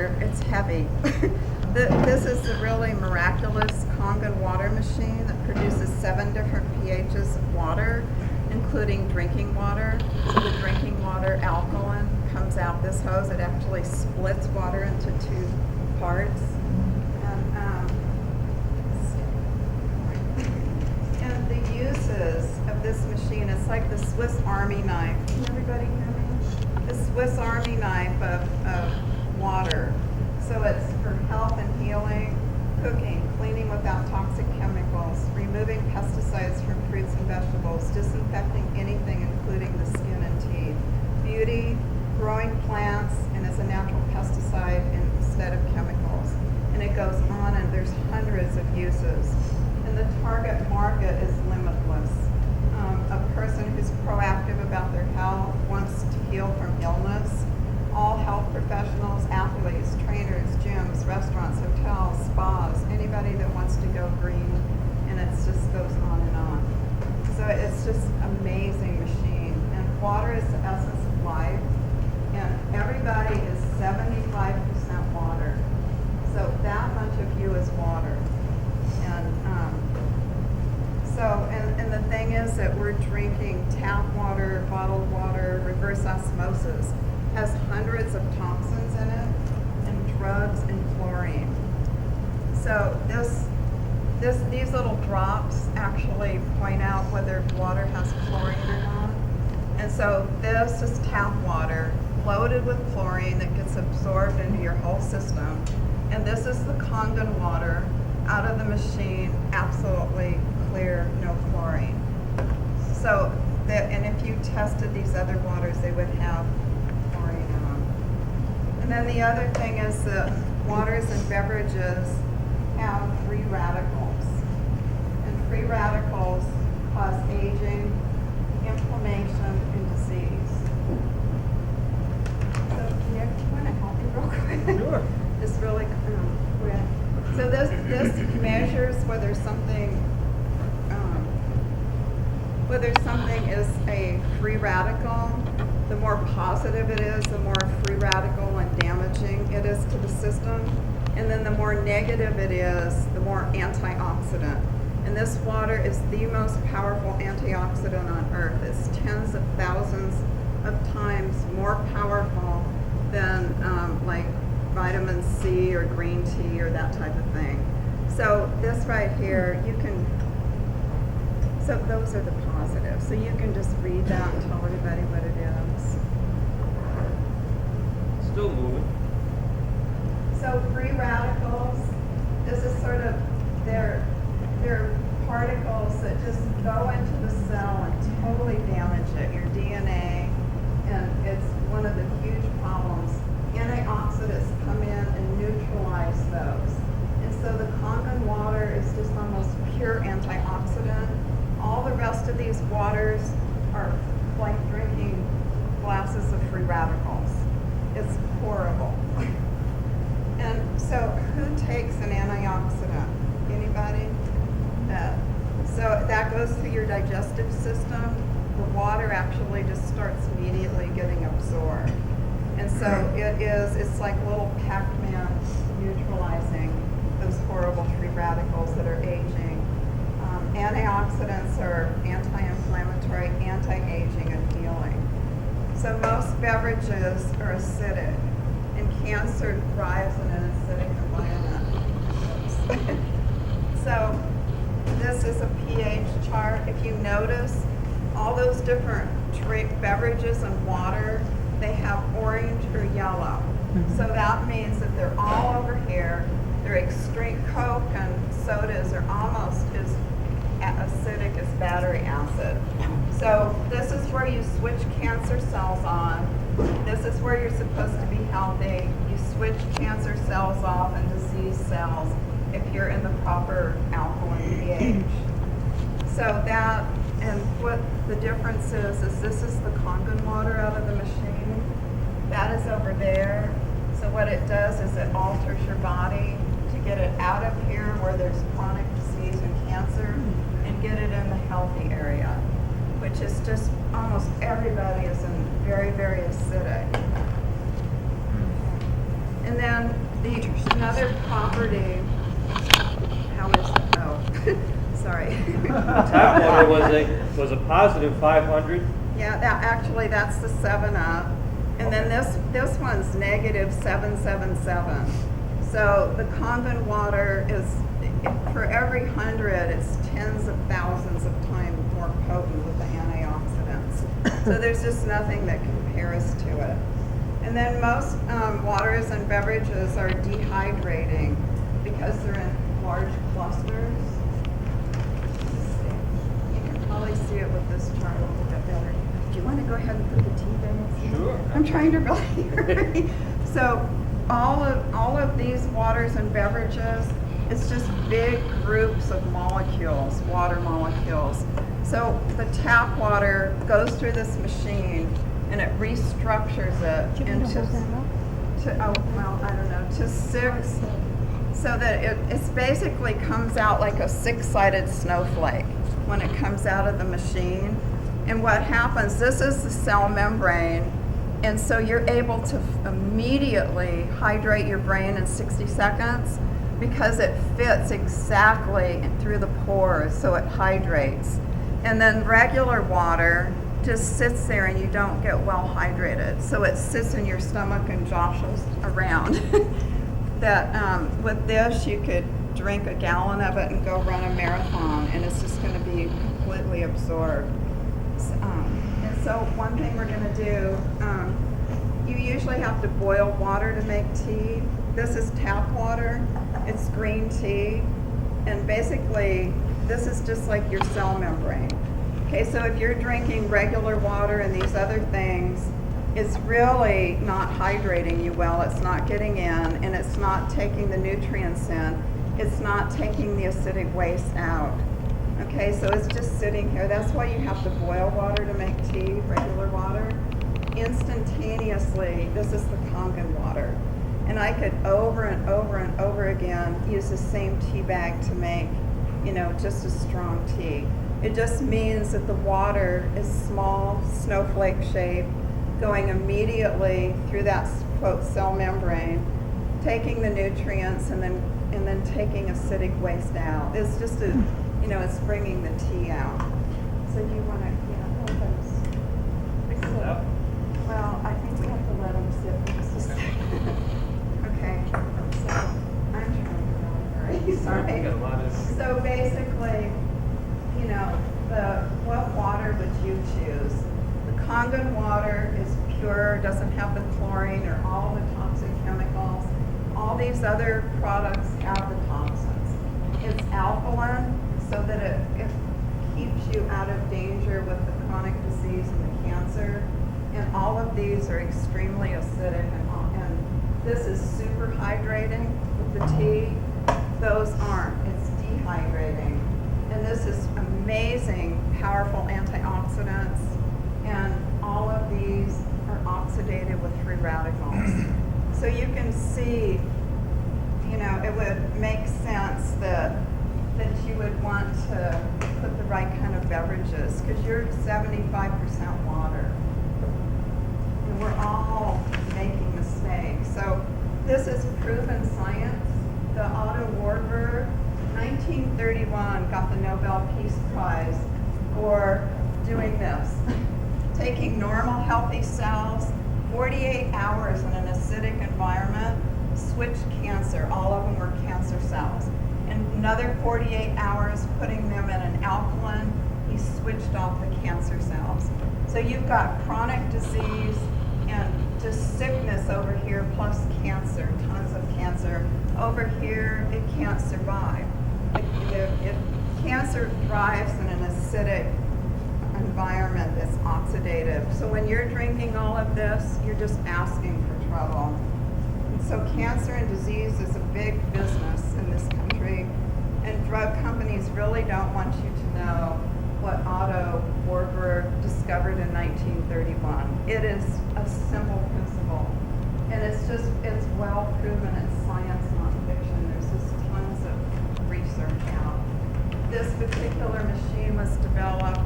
water. It's heavy. This is the really miraculous Kangen water machine that produces 7 different pHs of water, including drinking water. So the drinking water alkaline comes out this hose. It actually splits water into 2 parts. And the uses of this machine, it's like the Swiss Army knife. Can everybody hear me? The Swiss Army knife of water. So it's for health and healing, cooking, cleaning without toxic chemicals, removing pesticides from fruits and vegetables, disinfecting anything including the skin and teeth, beauty, growing plants, and as a natural pesticide instead of chemicals. And it goes on, and there's hundreds of uses. And the target market is limitless. A person who's proactive about their health, wants to heal from illness, all health professionals, athletes, trainers, gyms, restaurants, hotels, spas, anybody that wants to go green, and it just goes on and on. So it's just amazing machine. And water is the essence of life, and everybody is 75% water. So that much of you is water. And the thing is that we're drinking tap water, bottled water, reverse osmosis, has hundreds of toxins in it, and drugs and chlorine. So these little drops actually point out whether water has chlorine or not. And so this is tap water loaded with chlorine that gets absorbed into your whole system. And this is the Kangen water out of the machine, absolutely clear, no chlorine. So, and if you tested these other waters, they would have chlorine in them. And then the other thing is that waters and beverages have free radicals. And free radicals cause aging, inflammation, and disease. So, Nick, do you want to help me real quick? Sure. Just really quick. So this measures whether something is a free radical. The more positive it is, the more free radical and damaging it is to the system. And then the more negative it is, the more antioxidant. And this water is the most powerful antioxidant on earth. It's tens of thousands of times more powerful than like vitamin C or green tea or that type of thing. So this right here, you can, so those are the positives. So you can just read that and tell everybody what it is. Still moving. So free radicals, this is sort of, they're particles that just go into the cell and totally damage it, your DNA, and it's one of the huge problems. Antioxidants come in and neutralize those. And so the Kangen water is just almost pure antioxidant. All the rest of these waters are like drinking glasses of free radicals. It's horrible. And so who takes an antioxidant? Anybody? So that goes through your digestive system. The water actually just starts immediately getting absorbed. And so it's like little Pac-Man neutralizing those horrible free radicals that are aging. Antioxidants are anti-inflammatory, anti-aging, and healing. So most beverages are acidic, and cancer thrives in an acidic environment. So this is a pH chart. If you notice, all those different beverages and water, they have orange or yellow. Mm-hmm. So that means that they're all over here. They're extreme. Coke and sodas are almost as acidic as battery acid. So this is where you switch cancer cells on. This is where you're supposed to be healthy. You switch cancer cells off and disease cells if you're in the proper alkaline pH. So that, and what the difference is this is the Kangen water out of the machine. That is over there. So what it does is it alters your body to get it out of here where there's chronic disease and cancer and get it in the healthy area, which is just almost everybody is in very, very acidic. And then another property, how is it? Oh, sorry. Tap water was a positive 500. Yeah, that's the 7-Up. And then this one's negative 777. So the Kangen water is, for every 100, it's tens of thousands of times more potent with the antioxidants. So there's just nothing that compares to it. And then most waters and beverages are dehydrating because they're in large clusters. You can probably see it with this chart a little bit better. Do you want to go ahead and put the tea bags? Sure. I'm trying to really hurry. So all of these waters and beverages, it's just big groups of molecules, water molecules. So the tap water goes through this machine and it restructures it into, to 6, so that it basically comes out like a 6-sided snowflake when it comes out of the machine. And what happens, this is the cell membrane, and so you're able to immediately hydrate your brain in 60 seconds because it fits exactly through the pores, so it hydrates. And then regular water just sits there and you don't get well hydrated. So it sits in your stomach and joshes around. With this, you could drink a gallon of it and go run a marathon, and it's just going to be completely absorbed. And so one thing we're going to do, you usually have to boil water to make tea. This is tap water. It's green tea. And basically, this is just like your cell membrane. Okay, so if you're drinking regular water and these other things, it's really not hydrating you well. It's not getting in, and it's not taking the nutrients in. It's not taking the acidic waste out. Okay, so it's just sitting here. That's why you have to boil water to make tea, regular water. Instantaneously, this is the Kangen water. And I could over and over and over again use the same tea bag to make, just a strong tea. It just means that the water is small, snowflake shape, going immediately through that, quote, cell membrane, taking the nutrients and then taking acidic waste out. It's just it's bringing the tea out. So do you want to, hold those? Well, I think we have to let them sit for just a second. Okay, so I'm trying to really hurry, sorry. So basically, what water would you choose? The Kangen water is pure, doesn't have the chlorine or all the toxic chemicals. All these other products have the toxins. It's alkaline, so that it keeps you out of danger with the chronic disease and the cancer. And all of these are extremely acidic, and this is super hydrating with the tea. Those aren't. It's dehydrating. And this is amazing, powerful antioxidants. And all of these are oxidated with free radicals. So you can see, it would make sense that you would want to put the right kind of beverages, because you're 75% water. And we're all making mistakes. So this is proven science. The Otto Warburg, 1931, got the Nobel Peace Prize for doing this. Taking normal healthy cells, 48 hours in an acidic environment, switched cancer. All of them were cancer cells. And another 48 hours putting them in an alkaline, he switched off the cancer cells. So you've got chronic disease and just sickness over here, plus cancer, tons of cancer. Over here, it can't survive. Cancer thrives in an acidic environment that's oxidative. So when you're drinking all of this, you're just asking for trouble. And so cancer and disease is a big business in this country, and drug companies really don't want you to know what Otto Warburg discovered in 1931. It is a simple principle, and it's well proven. It's science, not fiction. There's just tons of research out. This particular machine was developed